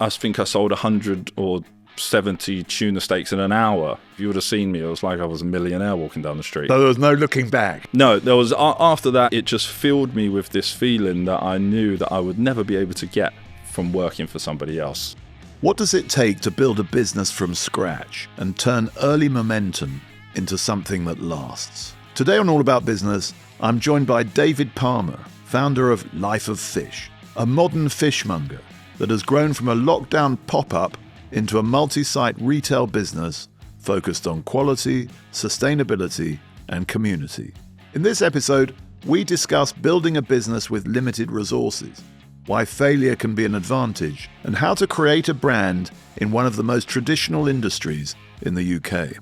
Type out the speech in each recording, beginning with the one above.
I think I sold 100 or 70 tuna steaks in an hour. If you would have seen me, it was like I was a millionaire walking down the street. So there was no looking back? No, there was. After that, it just filled me with this feeling that I knew that I would never be able to get from working for somebody else. What does it take to build a business from scratch and turn early momentum into something that lasts? Today on All About Business, I'm joined by David Palmer, founder of Life of Fish, a modern fishmonger that has grown from a lockdown pop-up into a multi-site retail business focused on quality, sustainability, and community. In this episode, we discuss building a business with limited resources, why failure can be an advantage, and how to create a brand in one of the most traditional industries in the UK.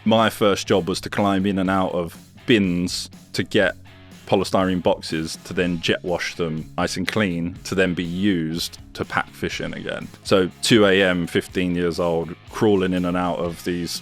My first job was to climb in and out of bins to get polystyrene boxes to then jet wash them nice and clean to then be used to pack fish in again. So 2 a.m, 15 years old, crawling in and out of these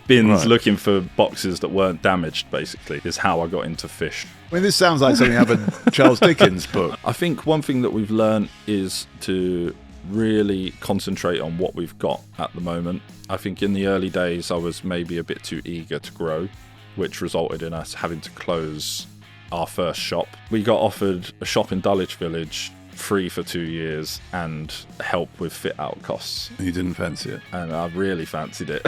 bins looking for boxes that weren't damaged, basically, is how I got into fish. I mean, this sounds like something out of a Charles Dickens book. I think one thing that we've learned is to really concentrate on what we've got at the moment. I think in the early days I was maybe a bit too eager to grow, which resulted in us having to close our first shop. We got offered a shop in Dulwich Village free for 2 years and help with fit out costs. You didn't fancy it? And I really fancied it.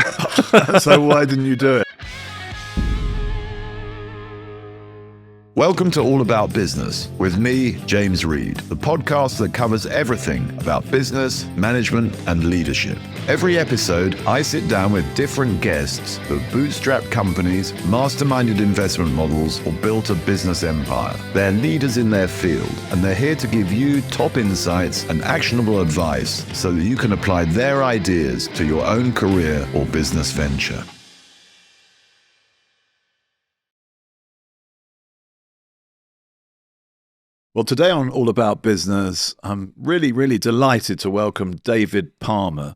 So why didn't you do it? Welcome to All About Business with me, James Reed, the podcast that covers everything about business, management, and leadership. Every episode, I sit down with different guests who've bootstrapped companies, masterminded investment models, or built a business empire. They're leaders in their field, and they're here to give you top insights and actionable advice so that you can apply their ideas to your own career or business venture. Well, today on All About Business, I'm really delighted to welcome David Palmer.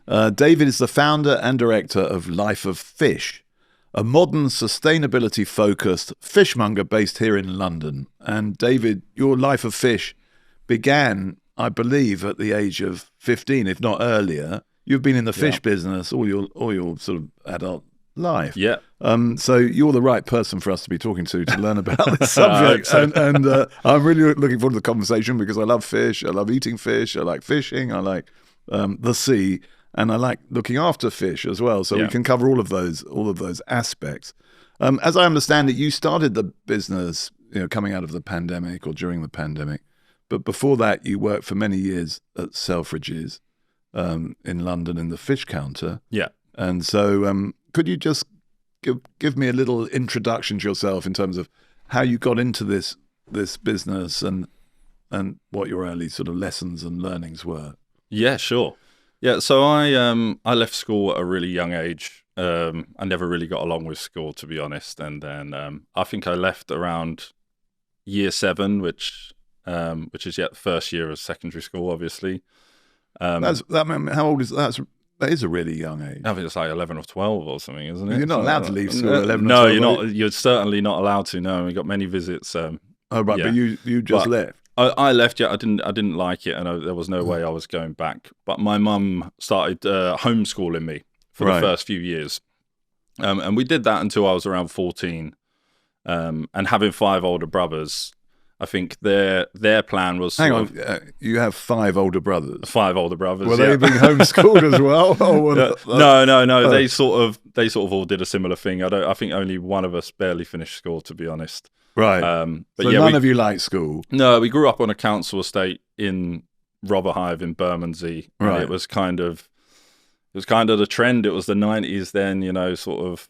David is the founder and director of Life of Fish, a modern sustainability-focused fishmonger based here in London. And David, your Life of Fish began, I believe, at the age of 15, if not earlier. You've been in the fish business all your sort of adult life. Yeah. So you're the right person for us to be talking to learn about this subject. and I'm really looking forward to the conversation because I love fish. I love eating fish. I like fishing. I like the sea, and I like looking after fish as well. So we can cover all of those aspects. As I understand it, you started the business, coming out of the pandemic or during the pandemic, but before that, you worked for many years at Selfridges in London in the fish counter. Yeah. And so, could you just give me a little introduction to yourself in terms of how you got into this business and what your early sort of lessons and learnings were? Yeah, sure. Yeah, so I left school at a really young age. I never really got along with school, to be honest. And then I think I left around year 7, which is the first year of secondary school, obviously. How old is that? That is a really young age. I think it's like 11 or 12 or something, isn't it? You're not allowed to leave school at 11 or 12. No, you're not. You're certainly not allowed to. No, we got many visits. But you just left. I left. Yeah, I didn't like it, and there was no way I was going back. But my mum started homeschooling me for the first few years, and we did that until I was around 14. And having 5 older brothers, I think their plan was... Hang on, you have 5 older brothers? 5 older brothers, Were they being homeschooled as well? No. They sort of all did a similar thing. I think only one of us barely finished school, to be honest. Right. But so none of you liked school? No, we grew up on a council estate in Rotherhithe in Bermondsey. Right. It was kind of the trend. It was the 90s then, sort of,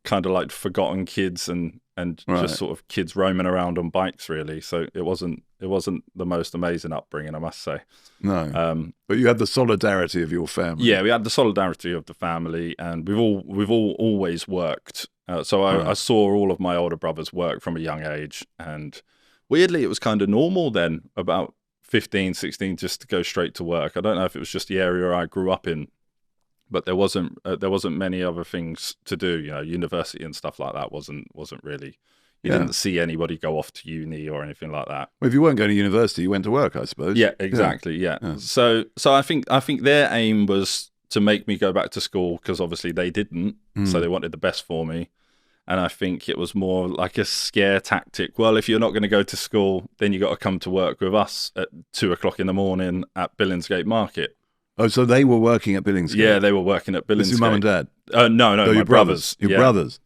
kind of like forgotten kids and just sort of kids roaming around on bikes, really. So it wasn't the most amazing upbringing, I must say. No. But you had the solidarity of your family. Yeah, we had the solidarity of the family, and we've all always worked. So I saw all of my older brothers work from a young age, and weirdly, it was kind of normal then, about 15, 16, just to go straight to work. I don't know if it was just the area I grew up in, but there wasn't many other things to do. University and stuff like that wasn't really He didn't see anybody go off to uni or anything like that. Well, if you weren't going to university, you went to work, I suppose. Yeah, exactly. Yeah. So I think their aim was to make me go back to school, because obviously they didn't. So they wanted the best for me. And I think it was more like a scare tactic. Well, if you're not going to go to school, then you got to come to work with us at 2:00 in the morning at Billingsgate Market. Oh, so they were working at Billingsgate? Yeah, they were working at Billingsgate. This is your mum and dad? No, my your brothers. Your brothers?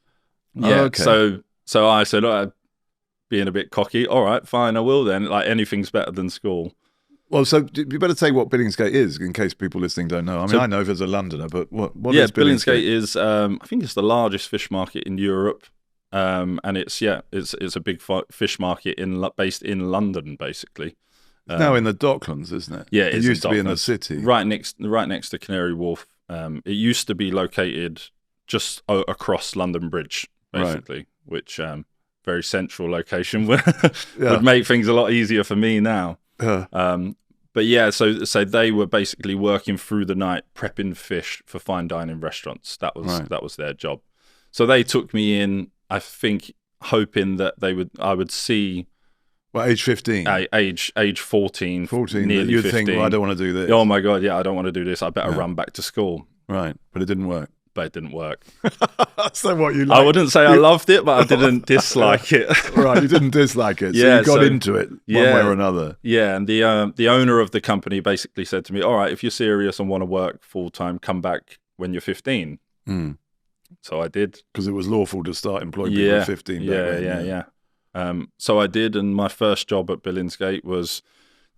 Yeah. Oh, okay. So I said, being a bit cocky, all right, fine, I will then. Like, anything's better than school. Well, so you better say what Billingsgate is, in case people listening don't know. I mean, I know if as a Londoner, but what is Billingsgate? Billingsgate is, I think it's the largest fish market in Europe, and it's a big fish market based in London, basically. It's now in the Docklands, isn't it? Yeah, it used to be in the city, right next to Canary Wharf. It used to be located just across London Bridge, basically, which very central location would make things a lot easier for me now. But yeah, so they were basically working through the night prepping fish for fine dining restaurants. That was their job. So they took me in, I think, hoping that I would see. Well, age 15? Age 14, nearly you'd 15. think, well, I don't want to do this. Oh my God, yeah, I don't want to do this. I better run back to school. Right, but it didn't work. But it didn't work. So what you like? I wouldn't say I loved it, but I didn't dislike it. Right, you didn't dislike it. So you got into it one way or another. Yeah, and the owner of the company basically said to me, all right, if you're serious and want to work full-time, come back when you're 15. So I did. Because it was lawful to start employing people at 15. Yeah. So I did, and my first job at Billingsgate was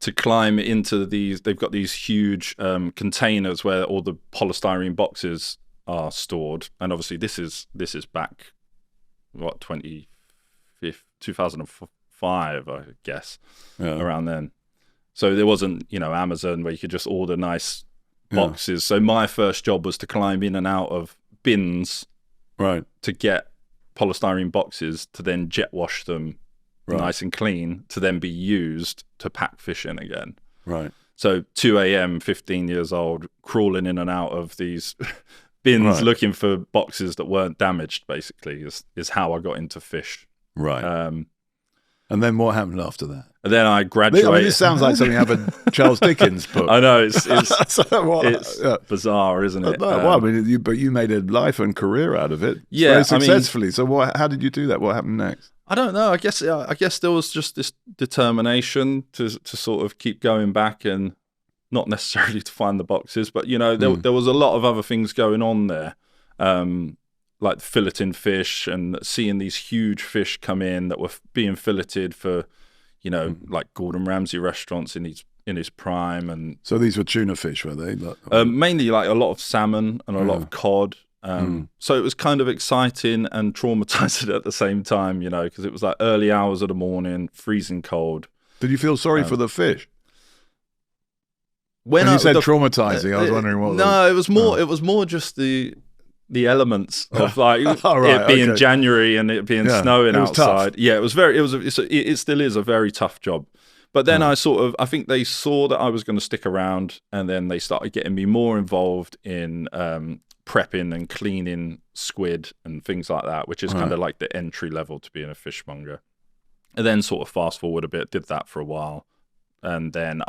to climb into these. They've got these huge containers where all the polystyrene boxes are stored, and obviously this is back 2005, I guess, around then. So there wasn't Amazon where you could just order nice boxes. So my first job was to climb in and out of bins, right, to get polystyrene boxes, to then jet wash them nice and clean, to then be used to pack fish in again. Right. So 2 a.m., 15 years old, crawling in and out of these bins looking for boxes that weren't damaged, basically, is how I got into fish. Right. And then what happened after that? And then I graduated. I mean, this sounds like something out of a Charles Dickens book. I know, it's bizarre, isn't it? Well, I mean, but you made a life and career out of it, very successfully. So how did you do that? What happened next? I don't know. I guess there was just this determination to sort of keep going back, and not necessarily to find the boxes, but there was a lot of other things going on there, like filleting fish and seeing these huge fish come in that were being filleted for, like Gordon Ramsay restaurants in his prime. And so these were tuna fish, were they? Mainly like a lot of salmon and a lot of cod. So it was kind of exciting and traumatizing at the same time, because it was like early hours of the morning, freezing cold. Did you feel sorry for the fish? When you said traumatizing, I was wondering what. No, it was more. It was more just the elements of like it being January and it being snowing outside. Tough. Yeah, it was very. It still is a very tough job. But then I think they saw that I was going to stick around, and then they started getting me more involved in prepping and cleaning squid and things like that, which is kind of like the entry level to being a fishmonger. And then sort of fast forward a bit, did that for a while, and then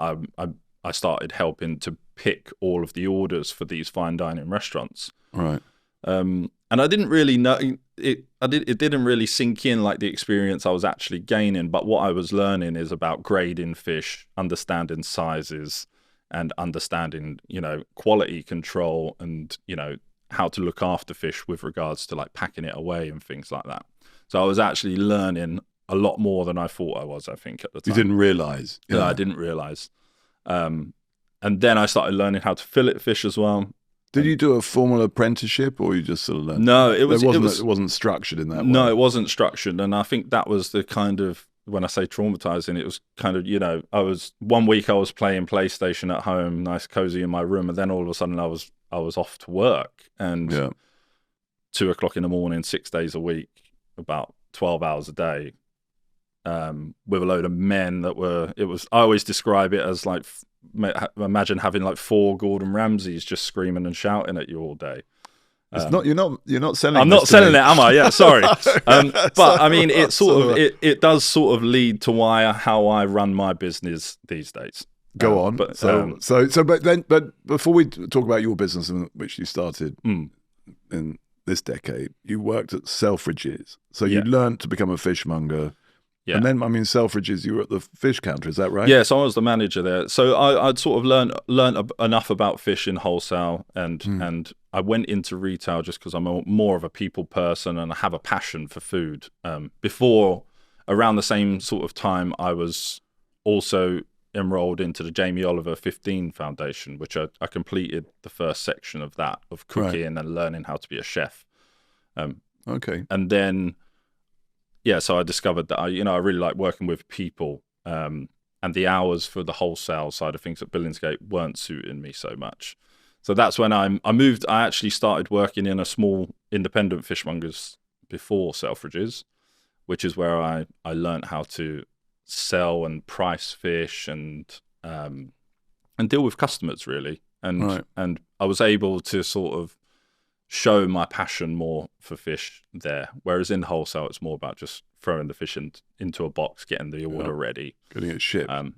I started helping to pick all of the orders for these fine dining restaurants. Right. And I didn't really know it. It didn't really sink in like the experience I was actually gaining. But what I was learning is about grading fish, understanding sizes, and understanding quality control, and how to look after fish with regards to like packing it away and things like that. So I was actually learning a lot more than I thought I was. I think at the time you didn't realize. Yeah, I didn't realize. And then I started learning how to fillet fish as well. Did you do a formal apprenticeship, or you just sort of learned? No, it wasn't structured in that way. No, it wasn't structured, and I think that was the kind of, when I say traumatizing, it was kind of, one week I was playing PlayStation at home, nice cozy in my room, and then all of a sudden I was off to work, and 2:00 in the morning, 6 days a week, about 12 hours a day, with a load of men that were. I always describe it as like, imagine having like 4 Gordon Ramsays just screaming and shouting at you all day. It's not you're not selling. I'm this not to selling me. it, am I? Yeah, sorry. But I mean, it does sort of lead to how I run my business these days. Go on. But But before we talk about your business, which you started in this decade, you worked at Selfridges. So you learned to become a fishmonger. Yeah. And then, I mean, Selfridges, you were at the fish counter, is that right? Yeah, so I was the manager there. So I'd sort of learned enough about fish in wholesale, and I went into retail just because I'm more of a people person and I have a passion for food. Before, around the same sort of time, I was also enrolled into the Jamie Oliver 15 Foundation, which I completed the first section of that, of cooking and learning how to be a chef. Okay. And then... yeah, so I discovered that I really like working with people, and the hours for the wholesale side of things at Billingsgate weren't suiting me so much. So that's when I moved. I actually started working in a small independent fishmongers before Selfridges, which is where I learned how to sell and price fish and deal with customers really, and I was able to sort of show my passion more for fish there, whereas in wholesale it's more about just throwing the fish into a box, getting the order ready, getting it shipped. And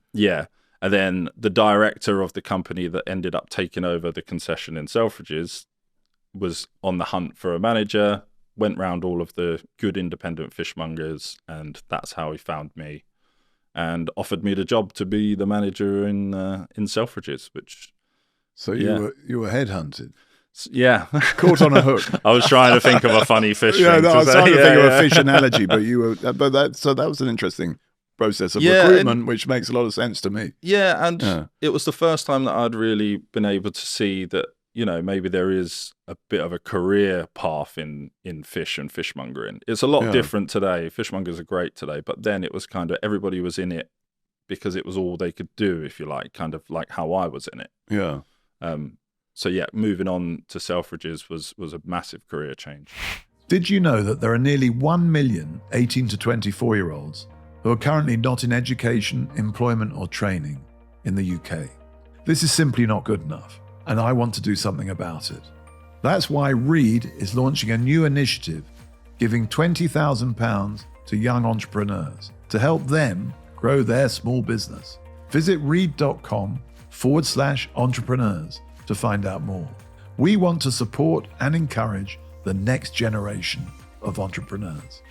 then the director of the company that ended up taking over the concession in Selfridges was on the hunt for a manager, went round all of the good independent fishmongers, and that's how he found me and offered me the job to be the manager in Selfridges, which you were headhunted. Yeah, caught on a hook. I was trying to think of a funny fish. I was trying to think of a fish analogy, but you were. But that was an interesting process of recruitment, which makes a lot of sense to me. Yeah, and it was the first time that I'd really been able to see that maybe there is a bit of a career path in fish and fishmongering. It's a lot different today. Fishmongers are great today, but then it was kind of everybody was in it because it was all they could do, if you like, kind of like how I was in it. Yeah. So yeah, moving on to Selfridges was a massive career change. Did you know that there are nearly 1 million 18 to 24-year-olds who are currently not in education, employment or training in the UK? This is simply not good enough, and I want to do something about it. That's why Reed is launching a new initiative giving £20,000 to young entrepreneurs to help them grow their small business. Visit reed.com/entrepreneurs to find out more. We want to support and encourage the next generation of entrepreneurs.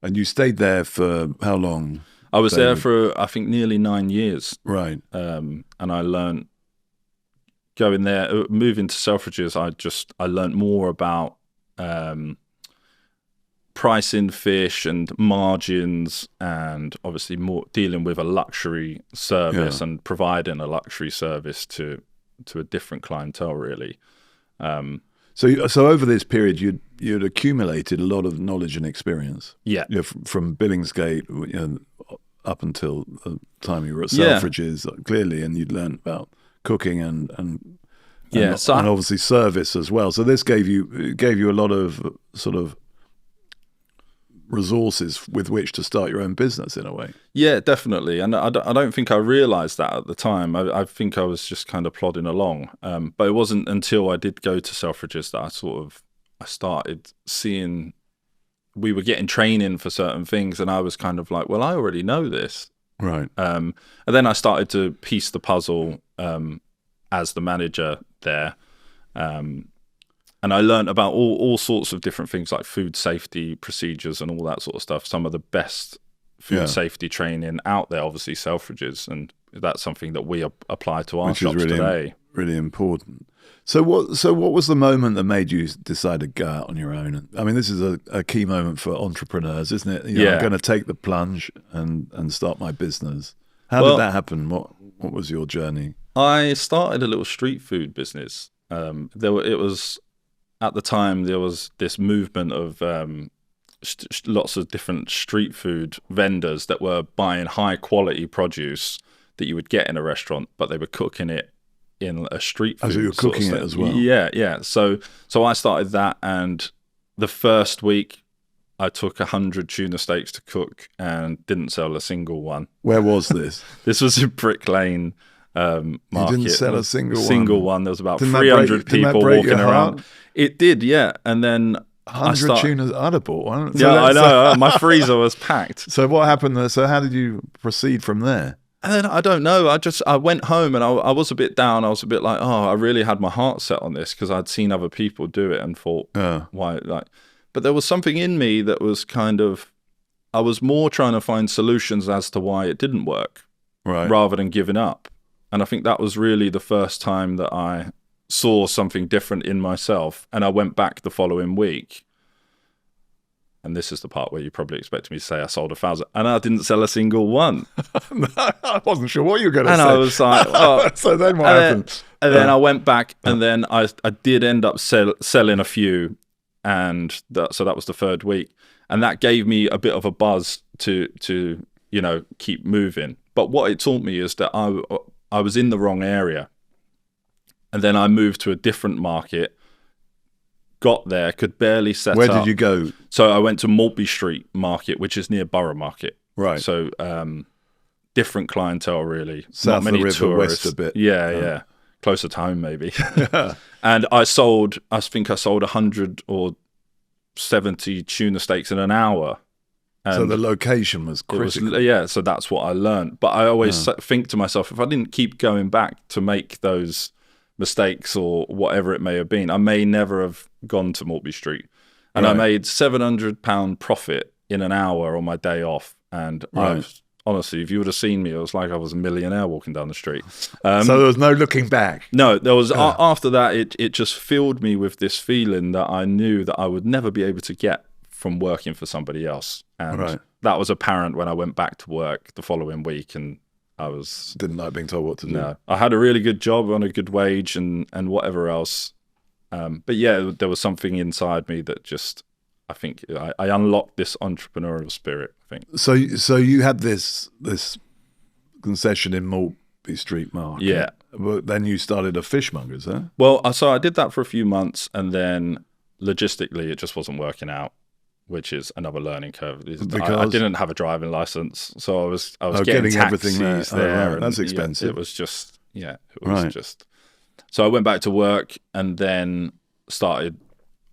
And you stayed there for how long? I was there for, I think, nearly 9 years. Right. And I learned going there, moving to Selfridges, I learned more about pricing fish and margins, and obviously more dealing with a luxury service and providing a luxury service to a different clientele, really. So over this period, you'd accumulated a lot of knowledge and experience. Yeah. From Billingsgate, up until the time you were at Selfridges, clearly, and you'd learned about cooking and obviously service as well. So this gave you a lot of sort of resources with which to start your own business in a way. Yeah, definitely. And I don't think I realized that at the time. I think I was just kind of plodding along. But it wasn't until I did go to Selfridges that I started seeing we were getting training for certain things, and I was kind of like, well, I already know this. Right. And then I started to piece the puzzle as the manager there. And I learned about all sorts of different things like food safety procedures and all that sort of stuff. Some of the best food safety training out there, obviously Selfridges, and that's something that we apply to our shops today. Really important. So what was the moment that made you decide to go out on your own? I mean, this is a key moment for entrepreneurs, isn't it? I'm going to take the plunge and start my business. How did that happen? What was your journey? I started a little street food business. At the time, there was this movement of lots of different street food vendors that were buying high quality produce that you would get in a restaurant, but they were cooking it in a street food. So you were cooking it as well? Yeah. So I started that, and the first week I took 100 tuna steaks to cook and didn't sell a single one. Where was this? This was in Brick Lane. market. You didn't sell a single one. There was about Didn't 300 didn't people break walking your around. heart? It did, yeah. And then 100 tunas. I'd have bought one. Yeah, I know. My freezer was packed. So what happened there? So how did you proceed from there? And then I don't know. I went home and I was a bit down. I was a bit like, I really had my heart set on this because I'd seen other people do it and thought, why? But there was something in me that was kind of, I was more trying to find solutions as to why it didn't work, rather than giving up. And I think that was really the first time that I saw something different in myself. And I went back the following week. And this is the part where you probably expected me to say I sold 1,000, and I didn't sell a single one. No, I wasn't sure what you were going to say. And I was like, oh. So then what happened? And then I went back, and then I did end up selling a few, and so that was the third week, and that gave me a bit of a buzz to keep moving. But what it taught me is that I was in the wrong area, and then I moved to a different market. Got there, could barely set up. Where did you go? So I went to Maltby Street Market, which is near Borough Market. Right. So different clientele, really. South Not many of the river, tourists. west a bit. Yeah. Closer to home, maybe. And I think I sold 100 or 70 tuna steaks in an hour. And so the location was critical. So that's what I learned. But I always think to myself, if I didn't keep going back to make those mistakes or whatever it may have been, I may never have gone to Maltby Street. And I made £700 profit in an hour on my day off. And honestly, if you would have seen me, it was like I was a millionaire walking down the street. So there was no looking back. No, there was. After that, it just filled me with this feeling that I knew that I would never be able to get from working for somebody else. And that was apparent when I went back to work the following week, and didn't like being told what to do. No, I had a really good job on a good wage and whatever else. But yeah, there was something inside me that just, I think I unlocked this entrepreneurial spirit, I think. So you had this concession in Maltby Street Market. Yeah. But then you started a fishmonger's, huh? Well, so I did that for a few months, and then logistically it just wasn't working out, which is another learning curve. I didn't have a driving license, so I was getting everything there. And, that's expensive. It was just just. So I went back to work, and then started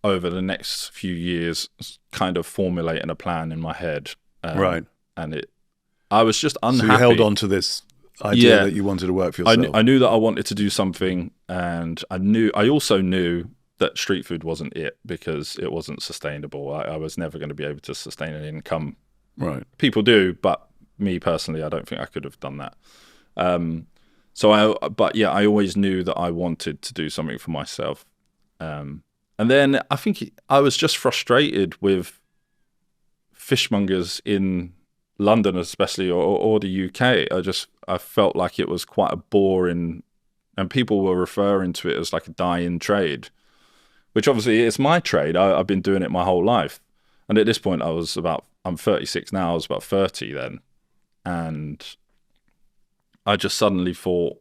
over the next few years kind of formulating a plan in my head. And I was just unhappy. So you held on to this idea that you wanted to work for yourself. I knew that I wanted to do something, and I also knew that street food wasn't it, because it wasn't sustainable. I was never going to be able to sustain an income. Right. People do, but me personally, I don't think I could have done that. I always knew that I wanted to do something for myself. And then I think I was just frustrated with fishmongers in London, especially, or the UK. I felt like it was quite a boring, and people were referring to it as like a dying trade, which obviously it's my trade. I've been doing it my whole life. And at this point I'm 36 now, I was about 30 then. And I just suddenly thought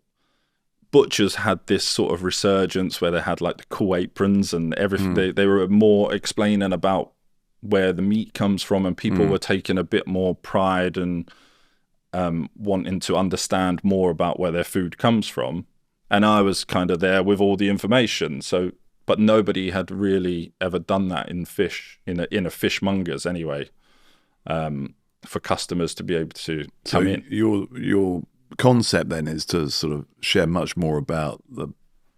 butchers had this sort of resurgence where they had like the cool aprons and everything. They were more explaining about where the meat comes from, and people were taking a bit more pride and wanting to understand more about where their food comes from. And I was kind of there with all the information. But nobody had really ever done that in fish, in a fishmonger's anyway, for customers to be able to come in. Your concept then is to sort of share much more about the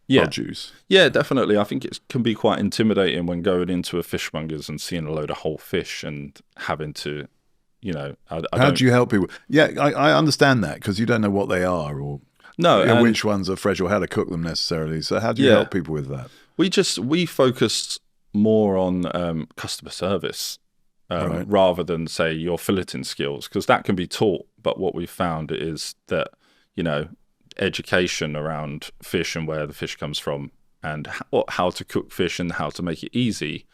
produce. Yeah, definitely. I think it can be quite intimidating when going into a fishmonger's and seeing a load of whole fish and having to, How do you help people? Yeah, I understand that, because you don't know what they are or which ones are fresh or how to cook them necessarily. So how do you help people with that? We focus more on customer service rather than, say, your filleting skills, because that can be taught. But what we've found is that, education around fish and where the fish comes from and how to cook fish and how to make it easy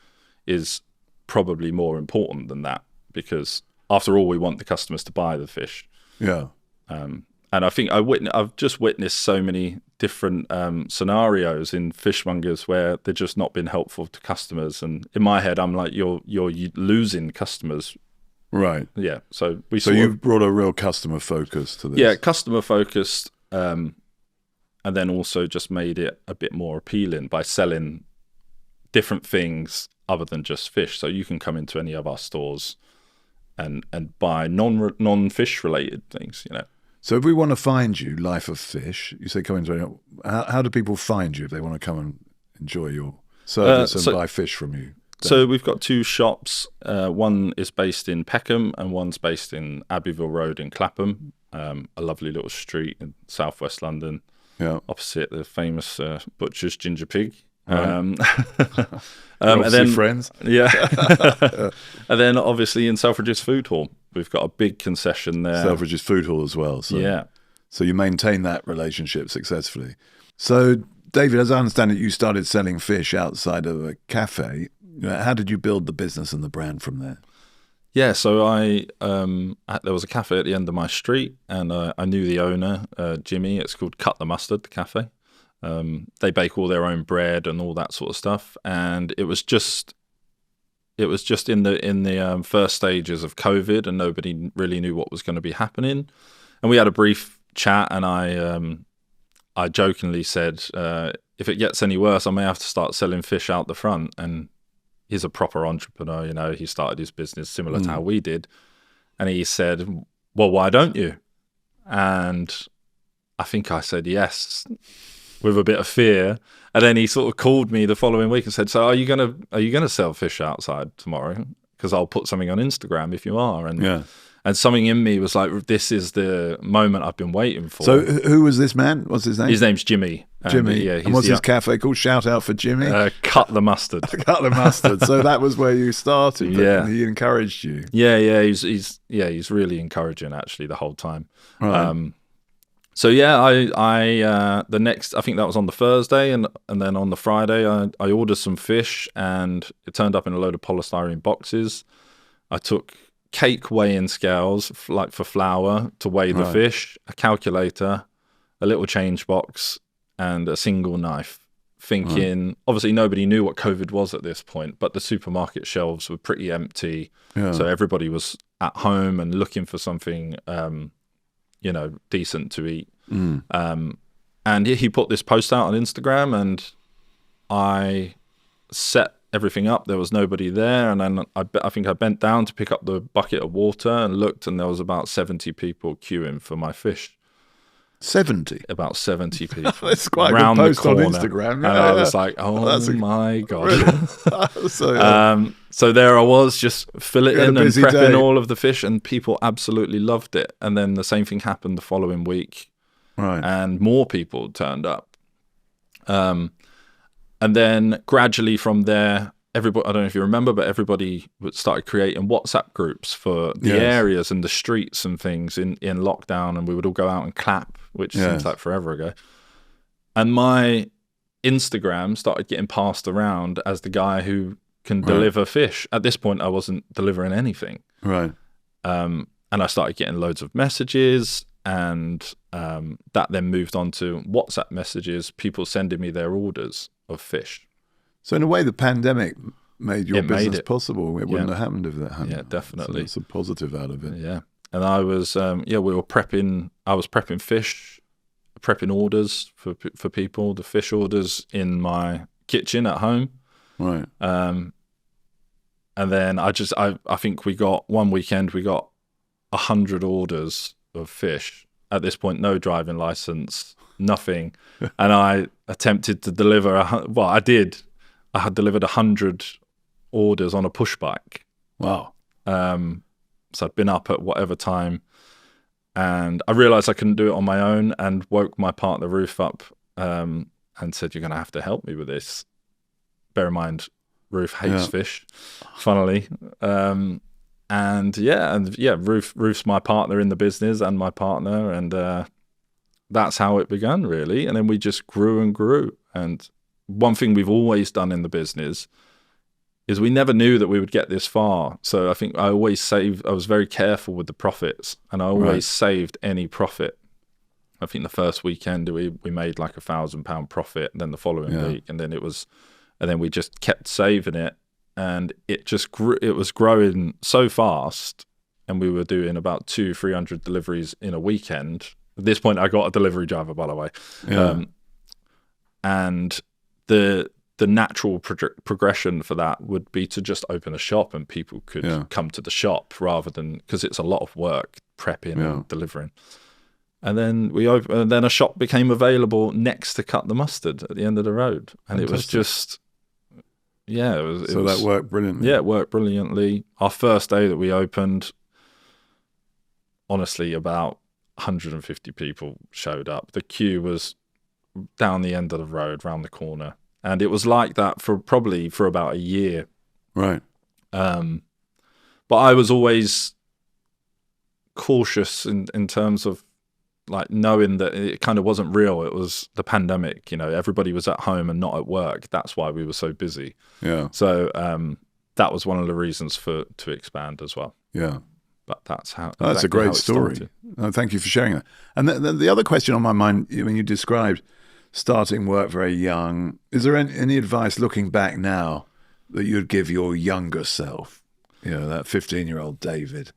is probably more important than that, because after all, we want the customers to buy the fish. Yeah. And I think I've just witnessed so many different scenarios in fishmongers where they've just not been helpful to customers. And in my head, I'm like, you're losing customers. Right. Yeah. So you've brought a real customer focus to this. Yeah, customer focused. and then also just made it a bit more appealing by selling different things other than just fish. So you can come into any of our stores and buy non-fish related things, you know. So if we want to find you, Life of Fish, you say come into, how do people find you if they want to come and enjoy your service and buy fish from you? So we've got 2 shops. One is based in Peckham and one's based in Abbeyville Road in Clapham, a lovely little street in southwest London, opposite the famous butcher's ginger pig. Right. And then friends. Yeah. And then obviously in Selfridge's Food Hall, we've got a big concession there. Selfridge's Food Hall as well. So, yeah. So you maintain that relationship successfully. So David, as I understand it, you started selling fish outside of a cafe. How did you build the business and the brand from there? Yeah, so there was a cafe at the end of my street, and I knew the owner, Jimmy. It's called Cut the Mustard, the cafe. They bake all their own bread and all that sort of stuff, and it was just in the first stages of COVID, and nobody really knew what was going to be happening. And we had a brief chat, and I jokingly said, if it gets any worse, I may have to start selling fish out the front. And he's a proper entrepreneur, you know. He started his business similar to how we did, and he said, "Well, why don't you?" And I think I said yes, with a bit of fear. And then he sort of called me the following week and said, "So are you gonna sell fish outside tomorrow? Because I'll put something on Instagram if you are." And something in me was like, this is the moment I've been waiting for. So who was this man? What's his name? His name's Jimmy. Jimmy. And what's his cafe called? Shout out for Jimmy. Cut the Mustard. Cut the Mustard. So that was where you started. Yeah. He encouraged you. Yeah. He's really encouraging actually the whole time. Right. So yeah, I think that was on the Thursday, and then on the Friday I ordered some fish, and it turned up in a load of polystyrene boxes. I took cake weighing scales, like for flour, to weigh the fish, a calculator, a little change box, and a single knife. Thinking, obviously nobody knew what COVID was at this point, but the supermarket shelves were pretty empty, so everybody was at home and looking for something decent to eat. And he put this post out on Instagram, and I set everything up. There was nobody there, and then I think I bent down to pick up the bucket of water and looked, and there was about 70 people queuing for my fish. 70? About 70 people. That's quite a good post on Instagram. And I was like, my God. Really? So there I was, just filleting and prepping day. all of the fish, and people absolutely loved it. And then the same thing happened the following week. Right. And more people turned up. And then gradually from there, everybody, I don't know if you remember, but everybody started creating WhatsApp groups for the areas and the streets and things in lockdown, and we would all go out and clap, which seems like forever ago. And my Instagram started getting passed around as the guy who can deliver fish. At this point, I wasn't delivering anything. Right. And I started getting loads of messages, and that then moved on to WhatsApp messages, people sending me their orders of fish. So in a way, the pandemic made your business possible. It wouldn't have happened if that hadn't. Yeah, definitely. So it's a positive out of it. Yeah. And I was, we were prepping, I was prepping fish, prepping orders for people, the fish orders in my kitchen at home. Right. And then I think one weekend we got 100 orders of fish. At this point, no driving license, nothing. And I attempted to deliver, I did. I had delivered 100 orders on a push bike. Wow. So I'd been up at whatever time, and I realized I couldn't do it on my own, and woke my partner Ruth up and said, "You're going to have to help me with this." Bear in mind, Ruth hates fish, funnily. Ruth's my partner in the business and my partner, and that's how it began, really. And then we just grew and grew. And one thing we've always done in the business is we never knew that we would get this far. So I think I always saved, I was very careful with the profits, and I always saved any profit. I think the first weekend we made like £1,000 profit, and then the following week, and then we just kept saving it, and it just grew. It was growing so fast, and we were doing about 200-300 deliveries in a weekend, At this point, I got a delivery driver, by the way. Yeah. And the natural progression for that would be to just open a shop and people could come to the shop rather than, because it's a lot of work prepping and delivering. And then and then a shop became available next to Cut the Mustard at the end of the road, and Fantastic. It was just, that worked brilliantly. Yeah, it worked brilliantly. Our first day that we opened, honestly, about 150 people showed up. The queue was down the end of the road, round the corner, and it was like that for about a year. Right. But I was always cautious in terms of like knowing that it kind of wasn't real. It was the pandemic, everybody was at home and not at work. That's why we were so busy. Yeah. So that was one of the reasons to expand as well. Yeah. But that's how. Oh, that's a great story. Thank you for sharing that. And the other question on my mind, when you described starting work very young, is there any advice looking back now that you'd give your younger self? That 15-year-old David.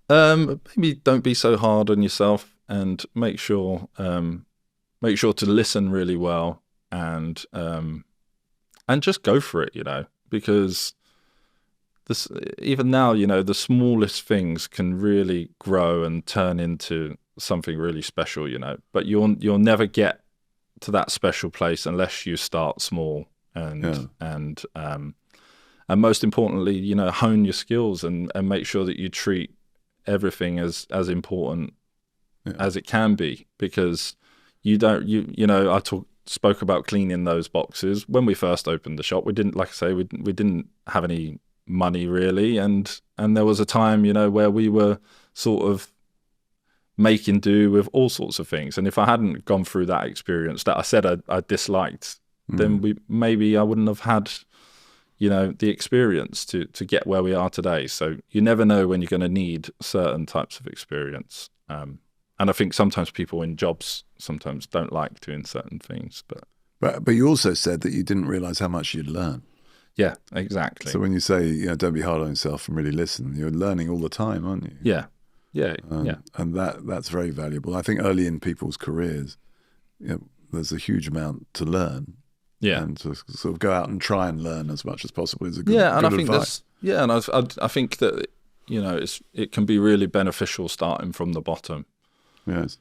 Maybe don't be so hard on yourself, and make sure to listen really well, and just go for it, because even now, the smallest things can really grow and turn into something really special, but you'll never get to that special place unless you start small and most importantly, hone your skills and make sure that you treat everything as important as it can be, because I spoke about cleaning those boxes. When we first opened the shop, we didn't, like I say, we didn't have any money really, and there was a time where we were sort of making do with all sorts of things, and if I hadn't gone through that experience that I said I disliked, then I wouldn't have had the experience to get where we are today. So you never know when you're going to need certain types of experience. And I think sometimes people in jobs sometimes don't like doing certain things. But you also said that you didn't realize how much you'd learn. Yeah, exactly. So when you say, don't be hard on yourself and really listen, you're learning all the time, aren't you? Yeah. And that's very valuable. I think early in people's careers, there's a huge amount to learn. Yeah, and to sort of go out and try and learn as much as possible is a good, and good I think advice. I think that it can be really beneficial starting from the bottom. Yes,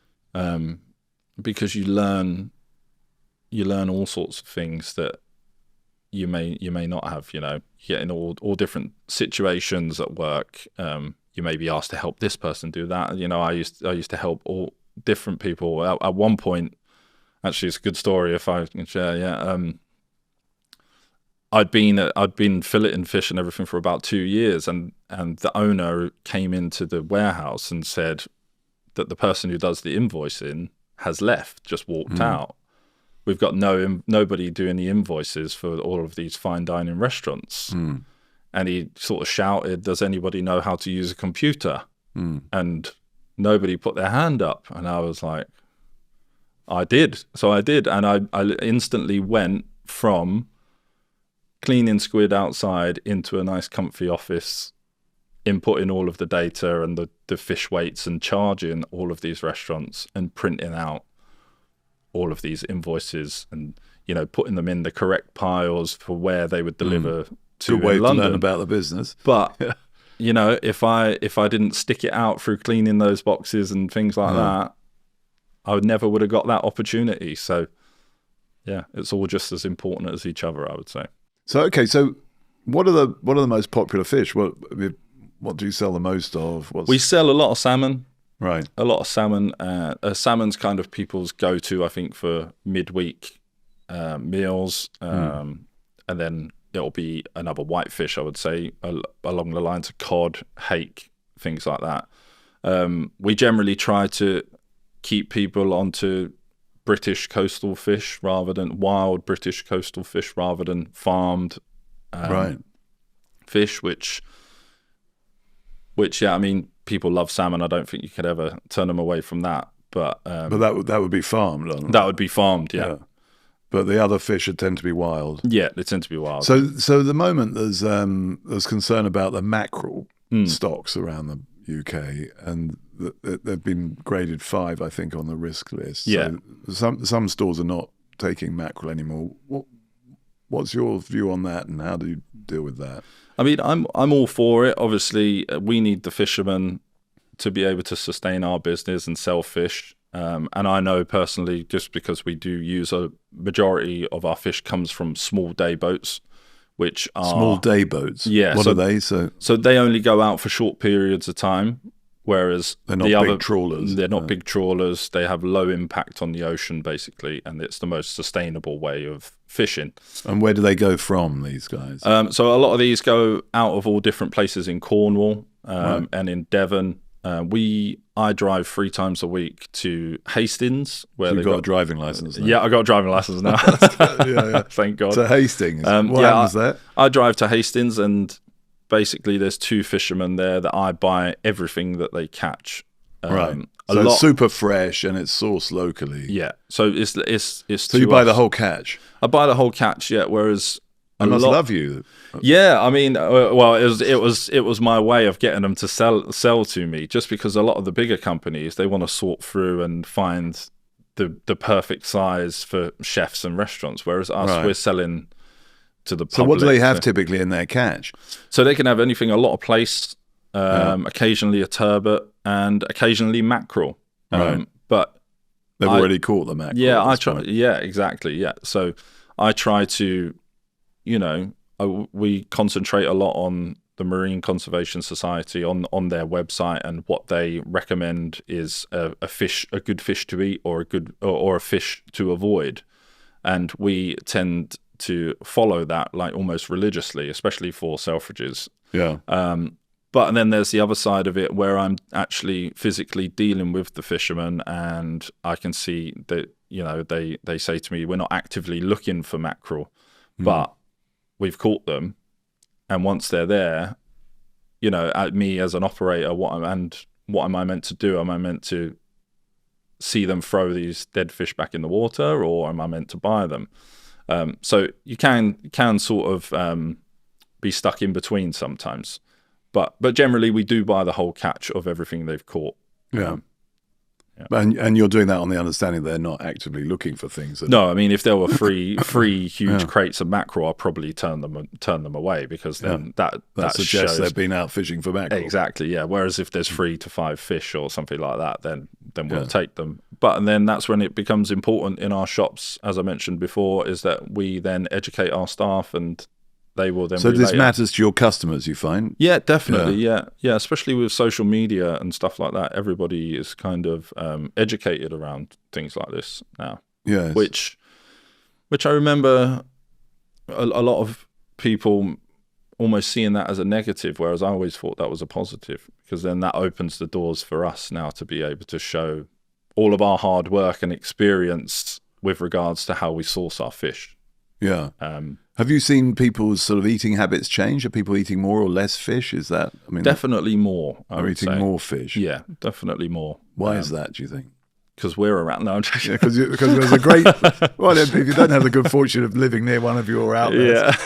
because you learn all sorts of things that you may not have. You get in all different situations at work. You may be asked to help this person do that. I used to help all different people. At one point, actually, it's a good story if I can share. Yeah, I'd been filleting fish and everything for about 2 years, and the owner came into the warehouse and said that the person who does the invoicing has left, just walked out. We've got nobody doing the invoices for all of these fine dining restaurants. And he sort of shouted, "Does anybody know how to use a computer?" And nobody put their hand up, and I was like, I did. So I did. And I instantly went from cleaning squid outside into a nice comfy office, inputting all of the data and the fish weights and charging all of these restaurants and printing out all of these invoices and, putting them in the correct piles for where they would deliver to good way in London. To learn about the business. But, if I didn't stick it out through cleaning those boxes and things like that, I never would have got that opportunity. So, yeah, it's all just as important as each other, I would say. So, okay, so what are the most popular fish? What do you sell the most of? We sell a lot of salmon. Right. A lot of salmon. Salmon's kind of people's go-to, I think, for midweek meals. And then it'll be another whitefish, I would say, along the lines of cod, hake, things like that. We generally try to keep people onto British coastal fish rather than wild British coastal fish rather than farmed fish, which I mean, people love salmon. I don't think you could ever turn them away from that. But that would be farmed. That would be farmed, yeah. But the other fish tend to be wild. Yeah, they tend to be wild. So at the moment there's concern about the mackerel stocks around UK, and they've been graded 5, I think, on the risk list. Yeah. So some stores are not taking mackerel anymore. What's your view on that, and how do you deal with that? I mean, I'm all for it. Obviously, we need the fishermen to be able to sustain our business and sell fish. And I know personally, just because we do use a majority of our fish comes from small day boats, which are small day boats. Yeah. What are they? So they only go out for short periods of time, whereas they're not big trawlers. They're not big trawlers. They have low impact on the ocean, basically, and it's the most sustainable way of fishing. And where do they go from, these guys? So a lot of these go out of all different places in Cornwall Right. and in Devon. I drive 3 times a week to Hastings, where You've got a driving license now. Yeah, I got a driving license now. Yeah. Thank God. To Hastings. What happens there? I drive to Hastings, and basically there's 2 fishermen there that I buy everything that they catch. Right. So it's super fresh and it's sourced locally. Yeah. So it's So you buy the whole catch. I buy the whole catch. Yeah. Whereas I must love you. Yeah, I mean, well, it was my way of getting them to sell to me, just because a lot of the bigger companies, they want to sort through and find the perfect size for chefs and restaurants, whereas us, we're selling to the public. So what do they have typically in their catch? So they can have anything, a lot of plaice, occasionally a turbot, and occasionally mackerel. But they've already caught the mackerel. Yeah, I try. Yeah, exactly. Yeah, so I try to, we concentrate a lot on the Marine Conservation Society on their website, and what they recommend is a good fish to eat, or a fish to avoid, and we tend to follow that like almost religiously, especially for Selfridges. Yeah. But then there's the other side of it, where I'm actually physically dealing with the fishermen, and I can see that they say to me, we're not actively looking for mackerel, but we've caught them, and once they're there, at me as an operator, what am I meant to do? Am I meant to see them throw these dead fish back in the water, or am I meant to buy them? So you can sort of be stuck in between sometimes, but generally we do buy the whole catch of everything they've caught. Yeah. And you're doing that on the understanding they're not actively looking for things. No, I mean, if there were three huge crates of mackerel, I'd probably turn them away, because then that suggests shows they've been out fishing for mackerel. Exactly, yeah. Whereas if there's 3 to 5 fish or something like that, then we'll take them. But then that's when it becomes important in our shops, as I mentioned before, is that we then educate our staff, and they will then. So this matters to your customers, you find? Yeah, definitely. Yeah. Especially with social media and stuff like that, everybody is kind of educated around things like this now. Yes. Which I remember a lot of people almost seeing that as a negative, whereas I always thought that was a positive, because then that opens the doors for us now to be able to show all of our hard work and experience with regards to how we source our fish. Yeah. Have you seen people's sort of eating habits change? Are people eating more or less fish? Is that, definitely more. Are eating more fish? Yeah, definitely more. Why is that, do you think? Because we're around. No, I'm joking. Yeah, because there's a great. Well, if you don't have the good fortune of living near one of your outlets,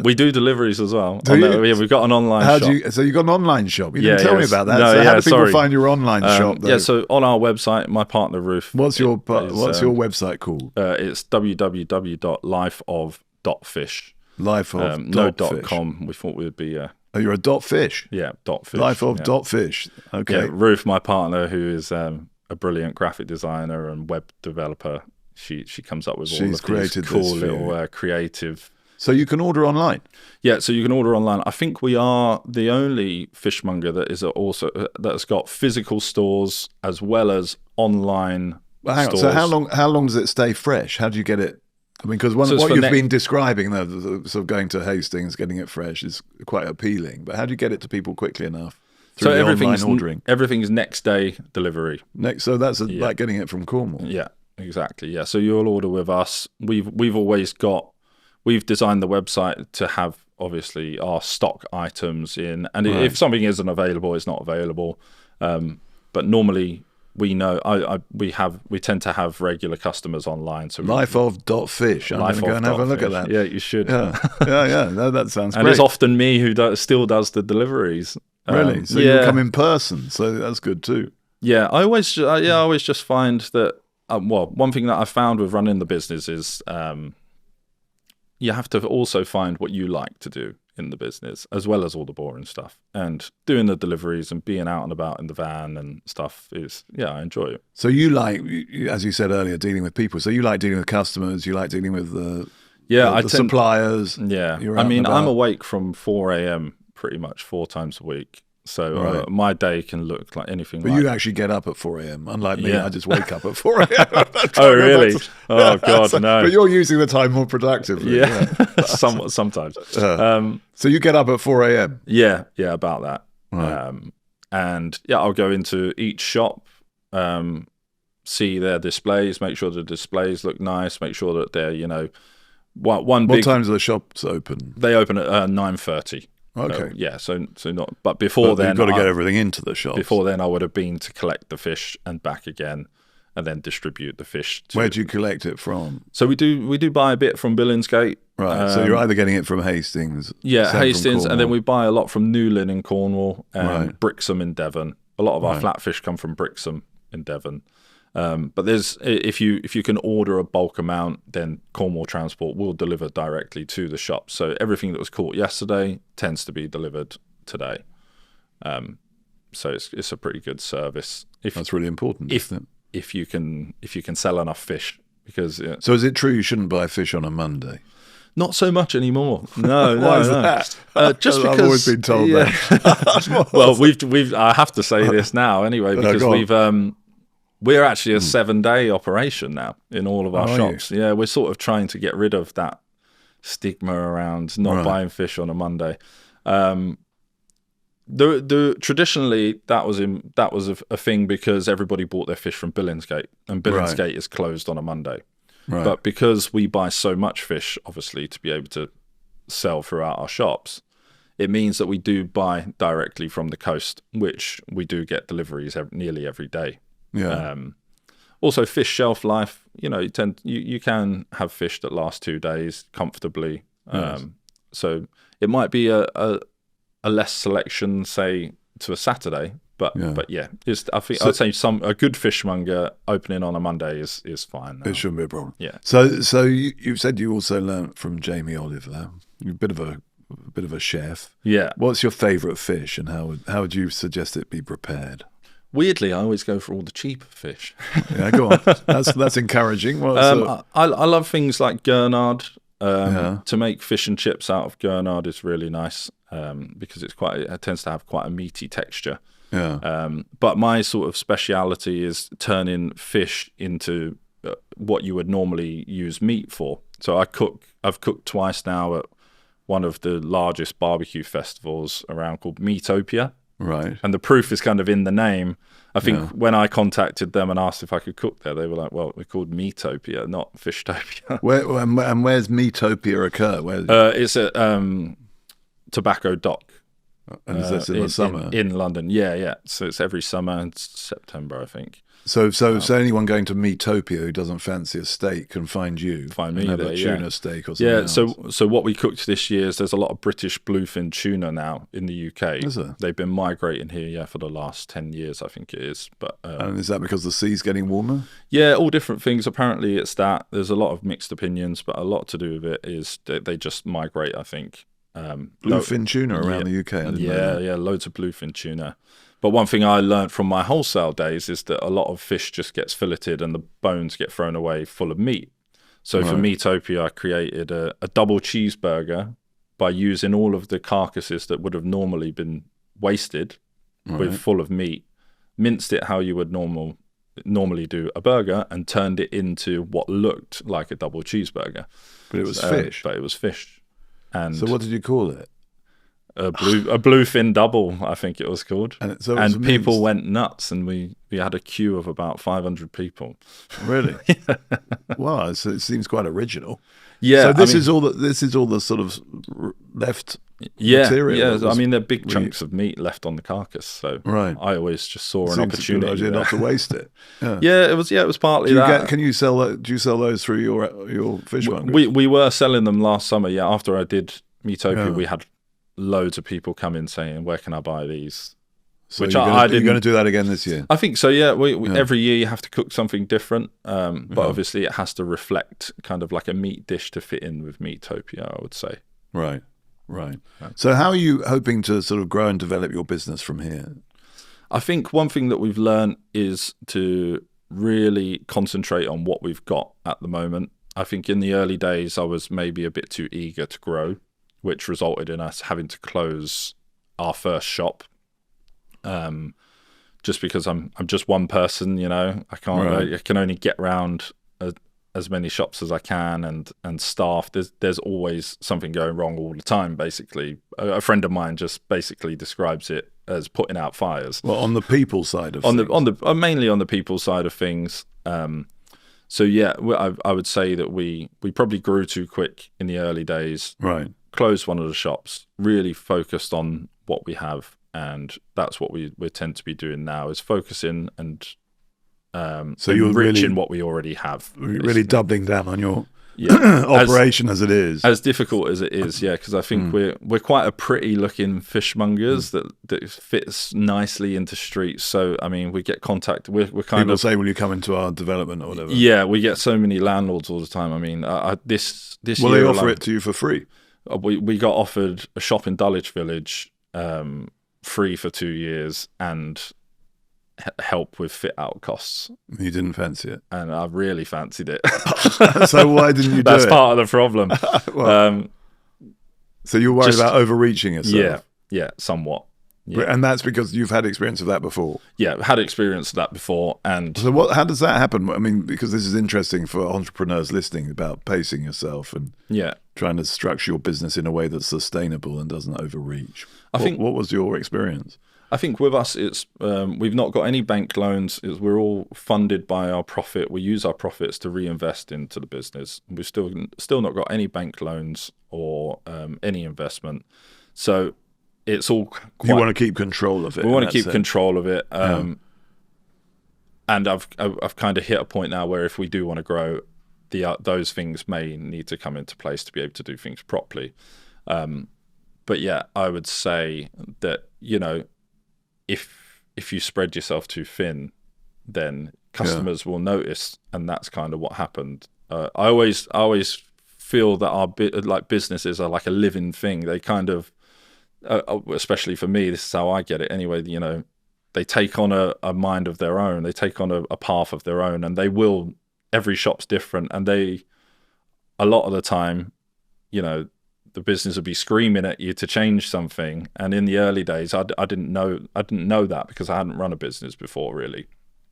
we do deliveries as well. We've got an online shop. So you've got an online shop? You didn't tell me about that. So how do people find your online shop? Though? Yeah, so on our website, my partner Ruth. What's your website called? It's www.lifeof.fish. Lifeof. No .com. We thought we would be. Oh, you're a .fish. Yeah, .fish. Lifeof.fish. Okay. Yeah, Ruth, my partner, who is a brilliant graphic designer and web developer, she comes up with all of these cool little creative. So you can order online. Yeah, so you can order online. I think we are the only fishmonger that's got physical stores as well as online stores. So how long does it stay fresh? How do you get it? I mean, because what you've been describing, the sort of going to Hastings, getting it fresh, is quite appealing. But how do you get it to people quickly enough? So everything's next day delivery. So that's like getting it from Cornwall. Yeah, exactly. Yeah, so you'll order with us. We've designed the website to have obviously our stock items in, and if something isn't available, it's not available. But normally we know we tend to have regular customers online. So Lifeof.fish. I'm going to go and have a look at that. Yeah, you should. Yeah. No, that sounds great. And it's often me who still does the deliveries. Really? So you'll come in person, so that's good too. Yeah, I always just find that. One thing that I found with running the business is you have to also find what you like to do in the business, as well as all the boring stuff. And doing the deliveries and being out and about in the van and stuff I enjoy it. So you like, as you said earlier, dealing with people. So you like dealing with customers. You like dealing with the suppliers. Yeah, I mean, I'm awake from 4 a.m. pretty much 4 times a week. So my day can look like anything. But you actually get up at 4 a.m. Unlike me, I just wake up at 4 a.m. Oh, really? Oh, God, no. But you're using the time more productively. Yeah, sometimes. So you get up at 4 a.m.? Yeah, about that. Right. And I'll go into each shop, see their displays, make sure the displays look nice, make sure that they're, What times are the shops open? They open at 9:30. Okay. So not. But before then, you've got to get everything into the shops. Before then, I would have been to collect the fish and back again, and then distribute the fish. Where do you collect it from? So we do buy a bit from Billingsgate. Right. So you're either getting it from Hastings. Yeah, Hastings, and then we buy a lot from Newlyn in Cornwall and Brixham in Devon. A lot of our flatfish come from Brixham in Devon. But there's if you can order a bulk amount, then Cornwall Transport will deliver directly to the shop. So everything that was caught yesterday tends to be delivered today. So it's a pretty good service. That's really important. If you can sell enough fish, because So is it true you shouldn't buy fish on a Monday? Not so much anymore. No, Why is that? Just because I've always been told that. Well, we've I have to say this now anyway, because we're actually a 7-day operation now in all of our shops. Yeah, we're sort of trying to get rid of that stigma around not buying fish on a Monday. Traditionally that was a thing because everybody bought their fish from Billingsgate, and Billingsgate is closed on a Monday. Right. But because we buy so much fish, obviously, to be able to sell throughout our shops, it means that we do buy directly from the coast, which we do get deliveries nearly every day. Yeah. Also, fish shelf life. You can have fish that last 2 days comfortably. Yes. So it might be a less selection, say, to a Saturday. But I think I'd say a good fishmonger opening on a Monday is fine now. It shouldn't be a problem. Yeah. So you said you also learnt from Jamie Oliver. You're a bit of a chef. Yeah. What's your favourite fish, and how would you suggest it be prepared? Weirdly, I always go for all the cheaper fish. Yeah, go on. That's encouraging. I love things like gurnard. To make fish and chips out of gurnard is really nice because it tends to have quite a meaty texture. Yeah. But my sort of speciality is turning fish into what you would normally use meat for. So I've cooked twice now at one of the largest barbecue festivals around called Meatopia. Right. And the proof is kind of in the name. I think when I contacted them and asked if I could cook there, they were like, well, we're called Meatopia, not Fishtopia. Where's Meatopia occur? It's at Tobacco Dock. And is this in the summer? In London, yeah. So it's every summer in September, I think. So anyone going to Meatopia who doesn't fancy a steak can find you. Find me and have there, a tuna steak or something else. So what we cooked this year is there's a lot of British bluefin tuna now in the UK. Is there? They've been migrating here, for the last 10 years, I think it is. But and is that because the sea's getting warmer? Yeah, all different things. Apparently it's that. There's a lot of mixed opinions, but a lot to do with it is that they just migrate, I think. Bluefin tuna around the UK. Yeah, loads of bluefin tuna. But one thing I learned from my wholesale days is that a lot of fish just gets filleted and the bones get thrown away full of meat. So for Meatopia, I created a double cheeseburger by using all of the carcasses that would have normally been wasted with full of meat, minced it how you would normally do a burger, and turned it into what looked like a double cheeseburger. But it was fish. But it was fish. And so what did you call it? A bluefin double, I think it was called. And people went nuts, and we had a queue of about 500 people. Really? Wow, so it seems quite original. Yeah. So this is all the sort of left material. Yeah. I mean, there are big chunks of meat left on the carcass. So I always just saw an opportunity. A good idea not to waste it. Yeah. It was partly that. Can you sell that? Do you sell those through your fishmonger? We were selling them last summer. Yeah. After I did Meatopia, we had loads of people come in saying, "Where can I buy these?" So Which you're I didn't. going to do that again this year? I think so. Yeah. Every year you have to cook something different, but obviously it has to reflect kind of like a meat dish to fit in with Meatopia, I would say. Right. So how are you hoping to sort of grow and develop your business from here? I think one thing that we've learned is to really concentrate on what we've got at the moment. I think in the early days I was maybe a bit too eager to grow, which resulted in us having to close our first shop. Just because I'm just one person, I can't. Right. I can only get around as many shops as I can, and staff. There's always something going wrong all the time. Basically, a friend of mine just basically describes it as putting out fires. Well, on the people side of things. Mainly on the people side of things. So yeah, I would say that we probably grew too quick in the early days. Right. Closed one of the shops. Really focused on what we have. And that's what we tend to be doing now, is focusing and so you're enriching really, what we already have. Really doubling down on your operation as it is. As difficult as it is, yeah, because I think we're quite a pretty looking fishmongers that fits nicely into streets. So, I mean, we get contact. We're kind People of say, will you come into our development or whatever? Yeah, we get so many landlords all the time. I mean, this Will year they offer it to you for free? We got offered a shop in Dulwich Village, free for 2 years, and help with fit out costs. You didn't fancy it, and I really fancied it. So why didn't you do it? That's part of the problem. Well, so you're worried about overreaching yourself? Yeah, somewhat. Yeah. And that's because you've had experience of that before? Yeah, had experience of that before. And so how does that happen? I mean, because this is interesting for entrepreneurs listening about pacing yourself and trying to structure your business in a way that's sustainable and doesn't overreach. What was your experience? I think with us, it's we've not got any bank loans. We're all funded by our profit. We use our profits to reinvest into the business. We've still not got any bank loans or any investment. So it's all you want to keep control of it. We want to keep control of it. And I've kind of hit a point now where if we do want to grow, those things may need to come into place to be able to do things properly. But yeah, I would say that, if you spread yourself too thin, then customers will notice, and that's kind of what happened. I always feel that our businesses are like a living thing. They kind of, especially for me, this is how I get it anyway. They take on a mind of their own. They take on a path of their own, and they will. Every shop's different, and a lot of the time, the business would be screaming at you to change something. And in the early days, I didn't know that because I hadn't run a business before, really.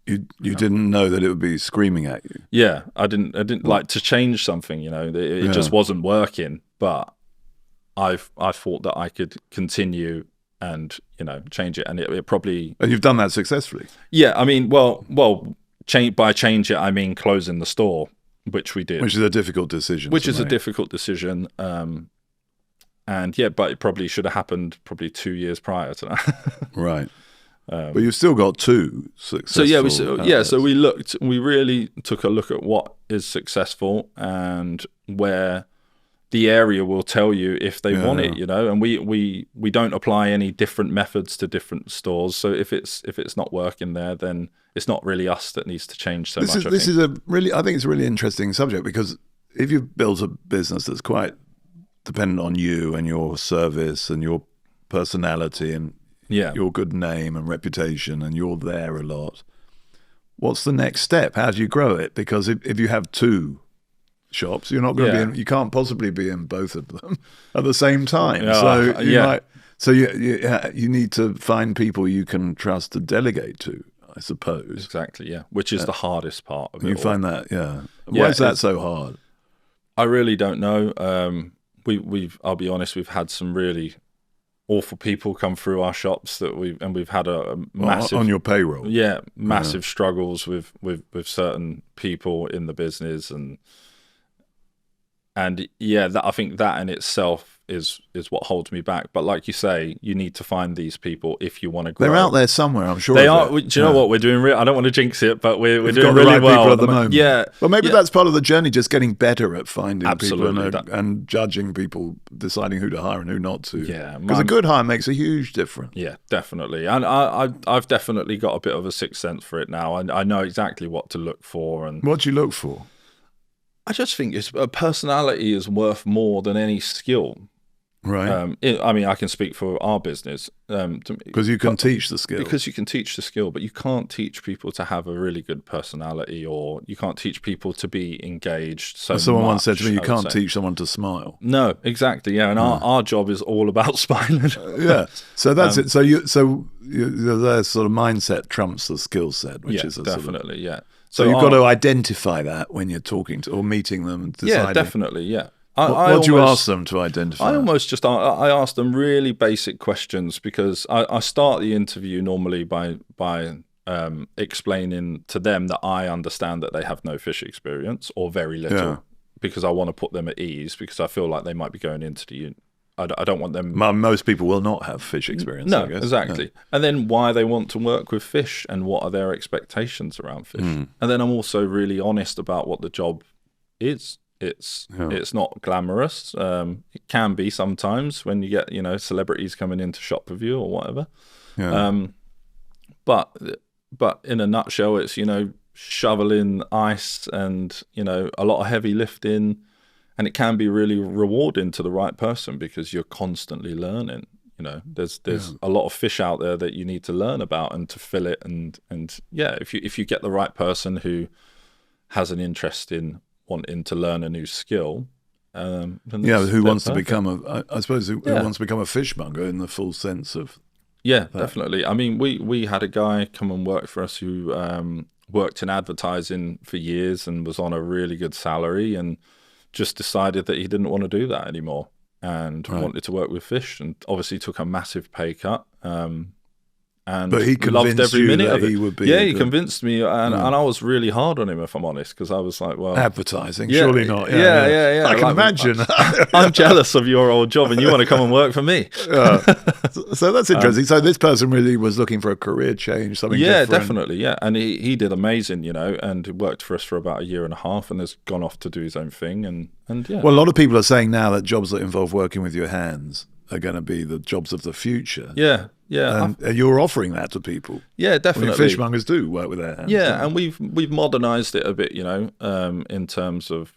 You didn't know that it would be screaming at you. Yeah, I didn't like to change something. It just wasn't working. But I thought that I could continue and change it, and it probably. And you've done that successfully. Yeah, I mean, change it, I mean closing the store, which we did. Which is a difficult decision. A difficult decision. And yeah, but it probably should have happened 2 years prior to that. Right. But you've still got 2 successful. So we really took a look at what is successful and where the area will tell you if they want it, and we don't apply any different methods to different stores. So if it's not working there, then it's not really us that needs to change so much. I think it's a really interesting subject, because if you've built a business that's quite dependent on you and your service and your personality and your good name and reputation, and you're there a lot, what's the next step? How do you grow it? Because if you have 2 shops, you're not going to be in, you can't possibly be in both of them at the same time. You need to find people you can trust to delegate to, I suppose. Exactly, yeah. Which is the hardest part of it. You find that, Why is that so hard? I really don't know. I'll be honest, we've had some really awful people come through our shops that we've had a massive on your payroll. Yeah, massive struggles with certain people in the business, and I think that in itself is what holds me back. But like you say, you need to find these people if you want to grow. They're out there somewhere, I'm sure. They are. Do you know what we're doing? I don't want to jinx it, but we're doing got the really right well people at the moment. Yeah. Well, maybe that's part of the journey, just getting better at finding Absolutely. people and judging people, deciding who to hire and who not to. Yeah, because a good hire makes a huge difference. Yeah, definitely. And I've definitely got a bit of a sixth sense for it now. I know exactly what to look for. And what do you look for? I just think a personality is worth more than any skill. Right. I can speak for our business. Because you can teach the skill. Because you can teach the skill, but you can't teach people to have a really good personality, or you can't teach people to be engaged. Someone once said to me, you can't teach someone to smile. No, exactly. Yeah, and our job is all about smiling. Yeah. So that's it. So your sort of mindset trumps the skill set, which is definitely, yeah. So you've got to identify that when you're talking to or meeting them and deciding. Yeah, definitely, yeah. What do you ask them to identify? I ask them really basic questions, because I start the interview normally by explaining to them that I understand that they have no fish experience or very little, because I want to put them at ease, because I feel like they might be going into the I don't want them. Most people will not have fish experience. No, I guess. exactly. Yeah. And then why they want to work with fish and what are their expectations around fish. And then I'm also really honest about what the job is. It's not glamorous. It can be sometimes when you get celebrities coming in to shop with you or whatever. Yeah. But in a nutshell, it's shoveling ice and a lot of heavy lifting. And it can be really rewarding to the right person, because you're constantly learning. There's a lot of fish out there that you need to learn about and to fillet. And if you get the right person who has an interest in wanting to learn a new skill, who wants to become a fishmonger in the full sense of definitely. I mean, we had a guy come and work for us who worked in advertising for years and was on a really good salary, and just decided that he didn't want to do that anymore and wanted to work with fish, and obviously took a massive pay cut. But he loved every minute of it. He would be. Yeah, he convinced me, and I was really hard on him, if I'm honest, because I was like, well, advertising, surely not. Yeah. I can imagine. I'm jealous of your old job, and you want to come and work for me. So that's interesting. So this person really was looking for a career change, something different. Yeah, definitely, yeah. And he did amazing, and worked for us for about a year and a half, and has gone off to do his own thing, and yeah. Well, a lot of people are saying now that jobs that involve working with your hands are going to be the jobs of the future. Yeah. And you're offering that to people. Yeah, definitely. Fishmongers do work with their hands. Yeah, and we've modernized it a bit, in terms of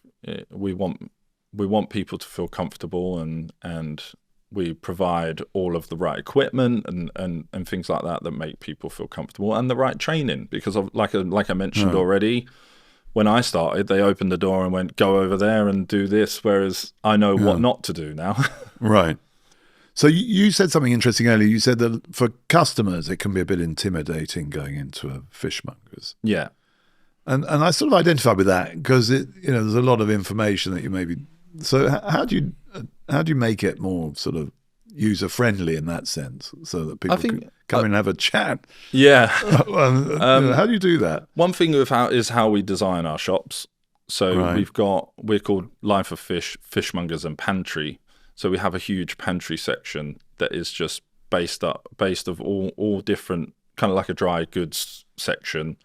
we want people to feel comfortable, and we provide all of the right equipment and things like that make people feel comfortable, and the right training, because of, like I mentioned already, when I started, they opened the door and went, go over there and do this, whereas I know what not to do now. Right. So you said something interesting earlier. You said that for customers, it can be a bit intimidating going into a fishmonger's. Yeah. And I sort of identify with that, because there's a lot of information that you maybe. So how do you make it more sort of user friendly in that sense, so that people can come in and have a chat? Yeah. How do you do that? One thing is how we design our shops. So we're called Life of Fish, Fishmongers and Pantry. So we have a huge pantry section that is just based of all different, kind of like a dry goods section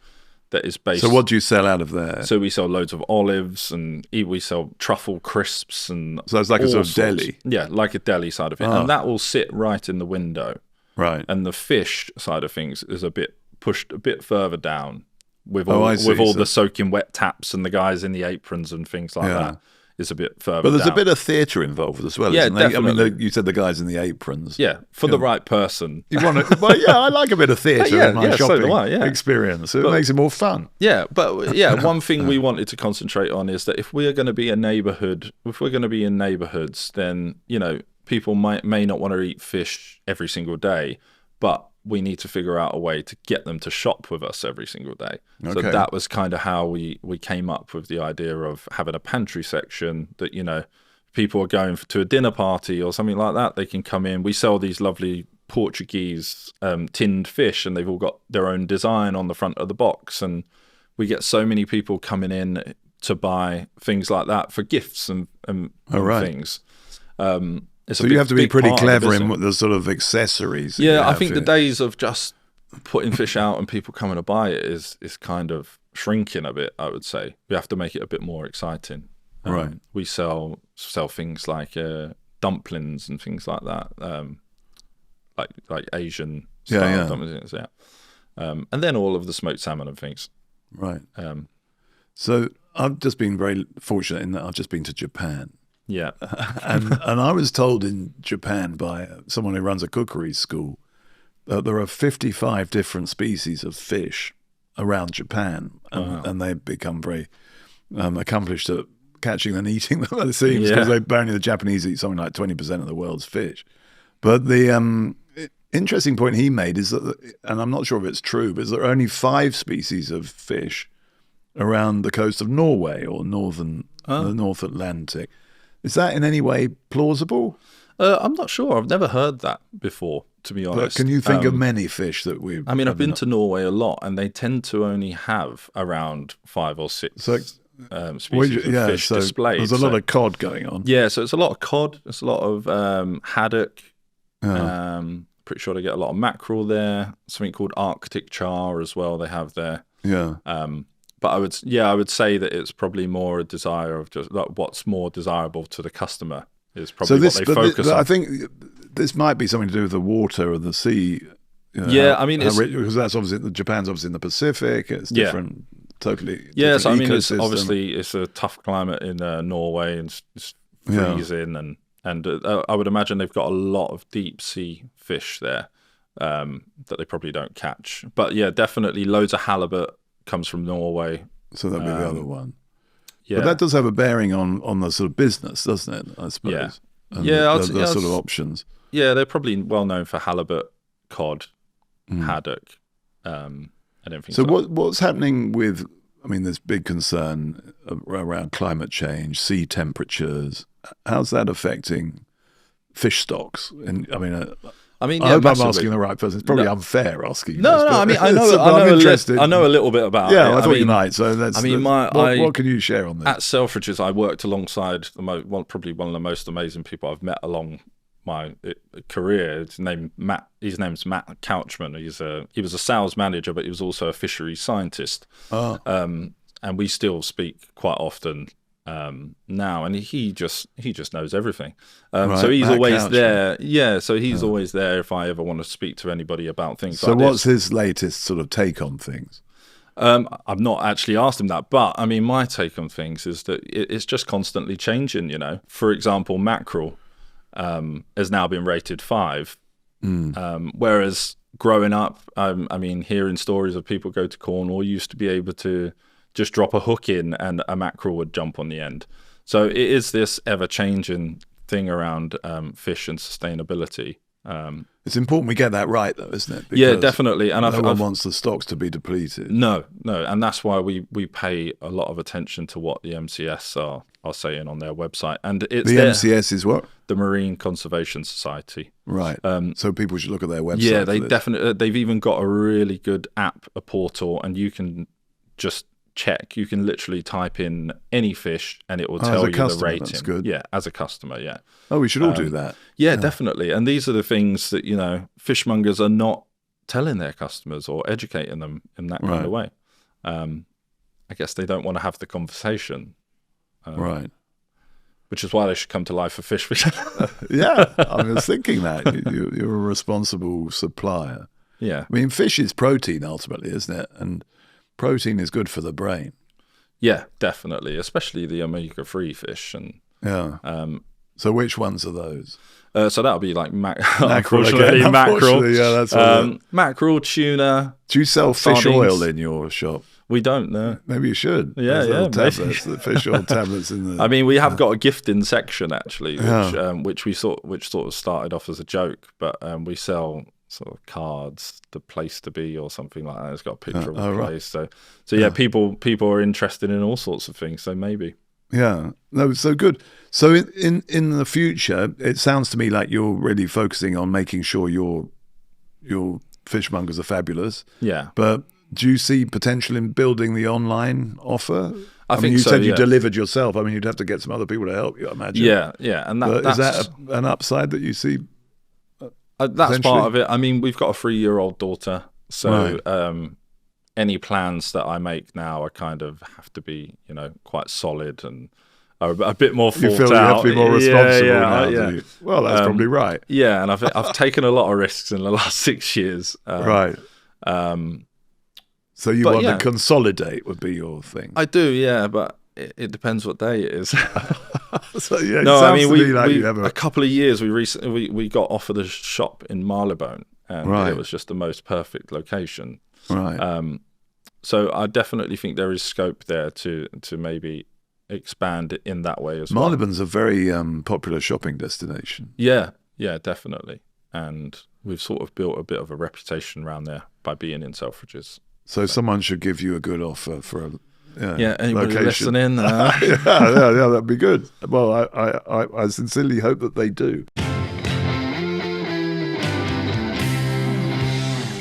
that is based. So what do you sell out of there? So we sell loads of olives, and we sell truffle crisps, and so it's like a sort of deli. Yeah, like a deli side of it, and that will sit right in the window. Right. And the fish side of things is pushed a bit further down with all the soaking wet taps and the guys in the aprons and things like that. Is a bit further. But there's down. a bit of theatre involved as well, isn't definitely. there? I mean, you said the guys in the aprons. Yeah, for the right person. You want to? Well, I like a bit of theatre in my shopping experience. It makes it more fun. Yeah, but one thing we wanted to concentrate on is that if we are going to be a neighbourhood, in neighbourhoods, then people may not want to eat fish every single day, but we need to figure out a way to get them to shop with us every single day. Okay. So that was kind of how we came up with the idea of having a pantry section that, people are going to a dinner party or something like that. They can come in. We sell these lovely Portuguese tinned fish, and they've all got their own design on the front of the box. And we get so many people coming in to buy things like that for gifts and things. So you have to be pretty clever in what the sort of accessories. Yeah, I think the days of just putting fish out and people coming to buy it is kind of shrinking a bit, I would say. We have to make it a bit more exciting. Right. We sell things like dumplings and things like that, like Asian style dumplings. Yeah. And then all of the smoked salmon and things. Right. So I've just been very fortunate in that I've just been to Japan. Yeah. and I was told in Japan by someone who runs a cookery school that there are 55 different species of fish around Japan, and they've become very accomplished at catching and eating them, it seems, because apparently the Japanese eat something like 20% of the world's fish. But the interesting point he made is that, and I'm not sure if it's true, but there are only 5 species of fish around the coast of Norway or the North Atlantic. Is that in any way plausible? I'm not sure. I've never heard that before, to be honest. But can you think of many fish that we've... I mean, I've been to Norway a lot, and they tend to only have around 5 or 6 species of fish displayed. There's a lot of cod going on. Yeah, so it's a lot of cod. It's a lot of haddock. Pretty sure they get a lot of mackerel there. Something called Arctic char as well they have there. Yeah. But I would say that it's probably more a desire of just like, what's more desirable to the customer is probably what they focus on. I think this might be something to do with the water or the sea. I mean, because that's obviously Japan's obviously in the Pacific. It's different, totally. Yeah, so I mean, it's a tough climate in Norway, and it's freezing, and I would imagine they've got a lot of deep sea fish there that they probably don't catch. But yeah, definitely loads of halibut comes from Norway. So that'd be the other one. Yeah. But that does have a bearing on the sort of business, doesn't it, I suppose? Yeah. And the sort of options. Yeah, they're probably well known for halibut, cod, haddock, and everything. So what's happening with, I mean, there's big concern around climate change, sea temperatures. How's that affecting fish stocks? And I hope I'm asking the right person. It's probably unfair asking. No, I mean, I know a little bit about it. Yeah, I thought you might. So what can you share on this? At Selfridges, I worked alongside probably one of the most amazing people I've met along my career. His name's Matt Couchman. He was a sales manager, but he was also a fisheries scientist. And we still speak quite often now, and he just knows everything. So he's Matt always Couchman. There. Yeah, so he's always there if I ever want to speak to anybody about things. So what's his latest sort of take on things? I've not actually asked him that, but I mean, my take on things is that it's just constantly changing. You know, for example, mackerel has now been rated 5, whereas growing up, I mean, hearing stories of people go to Cornwall, used to be able to just drop a hook in and a mackerel would jump on the end. So it is this ever-changing thing around fish and sustainability. It's important we get that right, though, isn't it? Because definitely. And no one wants the stocks to be depleted. No, and that's why we pay a lot of attention to what the MCS are saying on their website. And it's MCS is what? The Marine Conservation Society. Right. So people should look at their website. Yeah, they definitely. They've even got a really good app, a portal, and you can just check. You can literally type in any fish and it will tell you the rating. That's good. Yeah, as a customer, yeah. Oh, we should all do that. Yeah, definitely. And these are the things that, fishmongers are not telling their customers or educating them in that kind of way. I guess they don't want to have the conversation. Right. Which is why they should come to Life for Fish. Yeah, I was thinking that. You're a responsible supplier. Yeah. I mean, fish is protein ultimately, isn't it? And protein is good for the brain. Yeah, definitely, especially the omega-3 fish. And so which ones are those? So that'll be like mackerel. Mackerel. Yeah, that's mackerel, tuna. Do you sell fish oil in your shop? We don't know. Maybe you should. Yeah, tablets, the fish oil tablets in the. I mean, we have got a gifting section actually, which sort of started off as a joke, but we sell sort of cards, the place to be or something like that. It's got a picture of the place. Right. So yeah, people are interested in all sorts of things. So maybe. Yeah. No, so good. So in the future, it sounds to me like you're really focusing on making sure your fishmongers are fabulous. Yeah. But Do you see potential in building the online offer? I think you so, said you yeah. delivered yourself. I mean, you'd have to get some other people to help you, I imagine. Yeah, and But that's is that an upside that you see? that's part of it. I mean, we've got a 3-year-old daughter, so Right. Any plans that I make now are kind of have to be, quite solid and are a bit more You thought feel out. you have to be more responsible now, yeah. do you? Well, that's probably right. Yeah, and I've taken a lot of risks in the last 6 years. Right. Um, So you but want yeah. to consolidate would be your thing. I do, yeah, but it depends what day it is. So yeah, No, it sounds I mean to me like you have a couple of years we got offered a shop in Marylebone, and Right. it was just the most perfect location. right. So I definitely think there is scope there to maybe expand it in that way as well. Marylebone's a very popular shopping destination. Yeah, definitely. And we've sort of built a bit of a reputation around there by being in Selfridges. So someone should give you a good offer for a Anybody location. listening? yeah, that'd be good. Well, I sincerely hope that they do.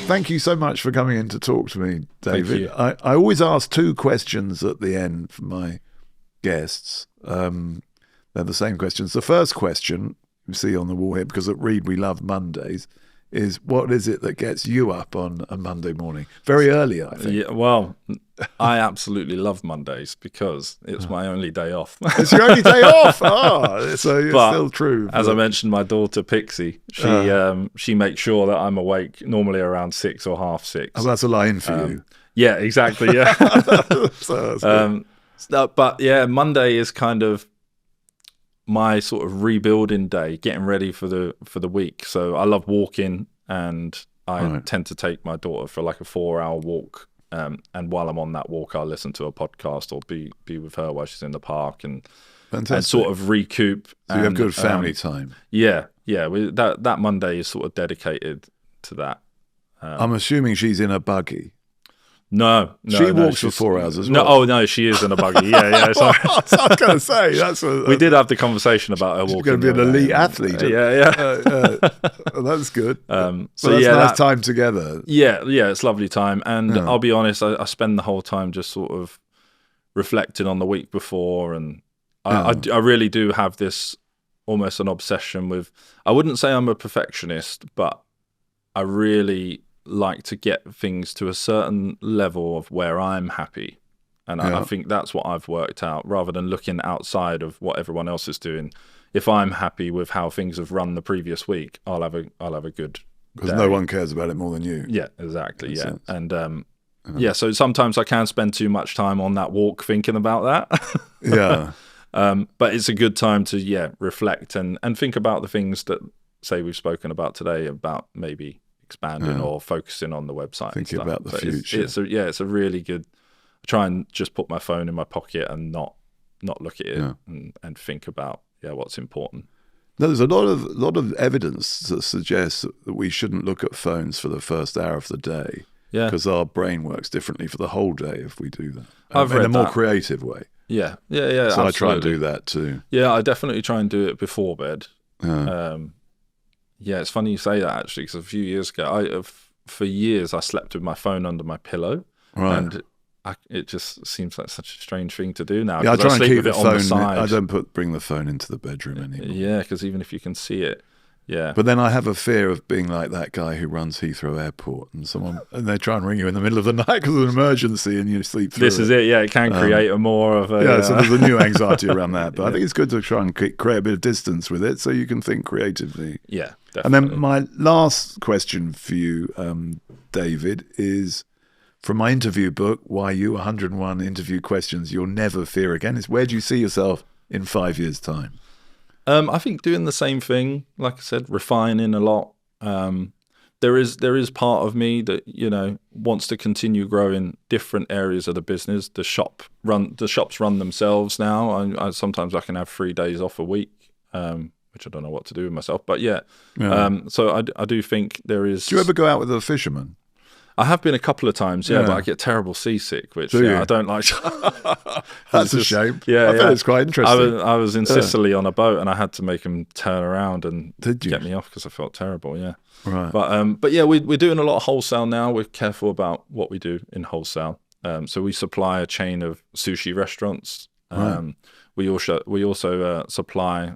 Thank you so much for coming in to talk to me, David. Thank you. I always ask 2 questions at the end for my guests. They're the same questions. The first question you see on the wall here, because at Reed we love Mondays, is what is it that gets you up on a Monday morning? Very early, I think. Yeah, well, I absolutely love Mondays because it's my only day off. It's your only day off. So it's But still true. As I mentioned, my daughter Pixie, she makes sure that I'm awake normally around 6 or half 6. Oh, that's a line for you. Yeah, exactly. Yeah. So that's good. But yeah, Monday is kind of my sort of rebuilding day, getting ready for the week. So I love walking, and I tend to take my daughter for like a 4-hour walk. And while I'm on that walk, I'll listen to a podcast or be with her while she's in the park and sort of recoup. So you have good family time. Yeah. That Monday is sort of dedicated to that. I'm assuming she's in a buggy. No, she walks for 4 hours as well. No, no, she is in a buggy. Yeah. Sorry. I was going to say we did have the conversation about her walking. She's going to be an elite athlete. That's good. So that's nice time together. Yeah, it's lovely time, and I'll be honest, I spend the whole time just sort of reflecting on the week before, and I really do have this almost an obsession with. I wouldn't say I'm a perfectionist, but I really like to get things to a certain level of where I'm happy. And I think that's what I've worked out, rather than looking outside of what everyone else is doing. If I'm happy with how things have run the previous week, I'll have a good because day. No one cares about it more than you. Yeah, exactly. Yeah. Sense. And so sometimes I can spend too much time on that walk thinking about that. Yeah. But it's a good time to reflect and think about the things that, say, we've spoken about today, about maybe expanding or focusing on the website. Thinking and stuff. about the future. It's a really good. I try and just put my phone in my pocket and not look at it and think about what's important. No, there's a lot of evidence that suggests that we shouldn't look at phones for the first hour of the day. Yeah, because our brain works differently for the whole day if we do that. I've in read a more that. creative way. Yeah. So absolutely. I try and do that too. Yeah, I definitely try and do it before bed. It's funny you say that, actually, because a few years ago, for years I slept with my phone under my pillow, and it just seems like such a strange thing to do now. Yeah, I try and keep the phone. on the side. I don't bring the phone into the bedroom anymore. Yeah, because even if you can see it, But then I have a fear of being like that guy who runs Heathrow Airport, and they try and ring you in the middle of the night because of an emergency, and you sleep through. This is it. Yeah, it can create a more of a. So there's a new anxiety around that. But I think it's good to try and create a bit of distance with it, so you can think creatively. Yeah, definitely. And then my last question for you, David, is from my interview book, Why You 101 Interview Questions You'll Never Fear Again, is where do you see yourself in 5 years' time? I think doing the same thing, like I said, refining a lot. There is part of me that wants to continue growing different areas of the business. The shops run themselves now. Sometimes I can have 3 days off a week, which I don't know what to do with myself. But so I do think there is. Do you ever go out with a fisherman? I have been a couple of times, yeah. But I get terrible seasick, which I don't like. That's a shame. Yeah, I bet it's quite interesting. I was in Sicily on a boat, and I had to make them turn around and get me off because I felt terrible. Yeah, right. But yeah, we're doing a lot of wholesale now. We're careful about what we do in wholesale. So we supply a chain of sushi restaurants. Right. We also supply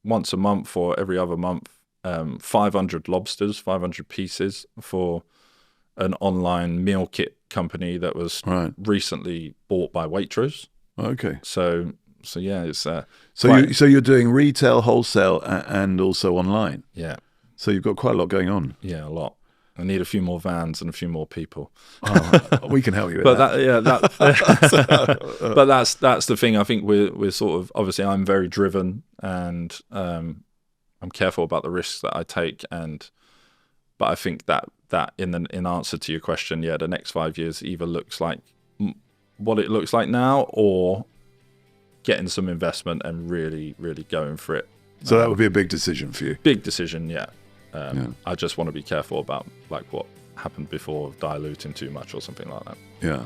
once a month or every other month 500 lobsters, 500 pieces for an online meal kit company that was recently bought by Waitrose. Okay. So yeah, it's so you're doing retail, wholesale, and also online. Yeah. So you've got quite a lot going on. Yeah, a lot. I need a few more vans and a few more people. We can help you with but that. But that's the thing. I think we're sort of, obviously I'm very driven, and I'm careful about the risks that I take, but I think that in answer to your question, the next 5 years either looks like what it looks like now, or getting some investment and really, really going for it. So that would be a big decision for you. Big decision, yeah. I just want to be careful about like what happened before, diluting too much or something like that. Yeah.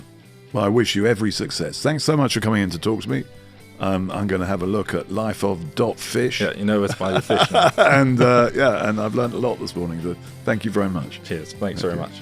Well, I wish you every success. Thanks so much for coming in to talk to me. I'm going to have a look at Life of .fish. Yeah, you know where to buy your fish now. and I've learned a lot this morning. So thank you very much. Cheers. Thanks very much.